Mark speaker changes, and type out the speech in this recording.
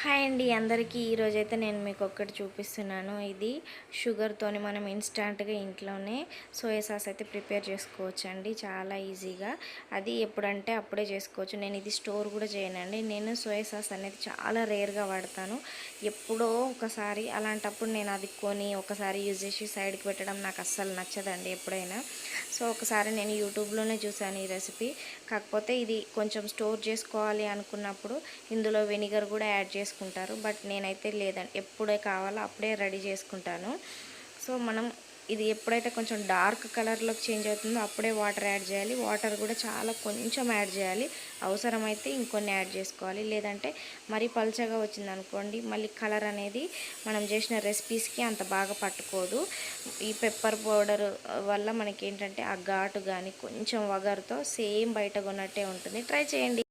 Speaker 1: Hi అండి అందరికీ ఈరోజైతే నేను మీకు ఒక్కటి చూపిస్తున్నాను. ఇది షుగర్తోని మనం ఇన్స్టాంట్గా ఇంట్లోనే సోయా సాస్ అయితే ప్రిపేర్ చేసుకోవచ్చండి, చాలా ఈజీగా. అది ఎప్పుడంటే అప్పుడే చేసుకోవచ్చు. నేను ఇది స్టోర్ కూడా చేయనండి. నేను సోయా సాస్ అనేది చాలా రేర్గా వాడతాను, ఎప్పుడో ఒకసారి. అలాంటప్పుడు నేను అది కొని ఒకసారి యూజ్ చేసి సైడ్కి పెట్టడం నాకు అస్సలు నచ్చదండి ఎప్పుడైనా. సో ఒకసారి నేను యూట్యూబ్లోనే చూశాను ఈ రెసిపీ. కాకపోతే ఇది కొంచెం స్టోర్ చేసుకోవాలి అనుకున్నప్పుడు ఇందులో వెనిగర్ కూడా యాడ్ చేసుకుంటారు, బట్ నేనైతే లేదండి, ఎప్పుడే కావాలో అప్పుడే రెడీ చేసుకుంటాను. సో మనం ఇది ఎప్పుడైతే కొంచెం డార్క్ కలర్లోకి చేంజ్ అవుతుందో అప్పుడే వాటర్ యాడ్ చేయాలి. వాటర్ కూడా చాలా కొంచెం యాడ్ చేయాలి, అవసరమైతే ఇంకొన్ని యాడ్ చేసుకోవాలి. లేదంటే మరీ పల్చగా వచ్చిందనుకోండి, మళ్ళీ కలర్ అనేది మనం చేసిన రెసిపీస్కి అంత బాగా పట్టుకోదు. ఈ పెప్పర్ పౌడర్ వల్ల మనకి ఏంటంటే ఆ ఘాటు కానీ కొంచెం వగరుతో సేమ్ బయట కొన్నట్టే ఉంటుంది. ట్రై చేయండి.